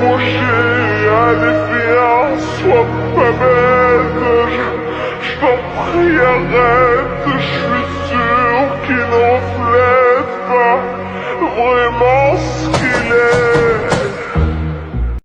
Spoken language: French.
Mon chéri, allez viens, sois pas bête. J't'en prie, arrête, j'suis sûr qu'il n'en reflète pas vraiment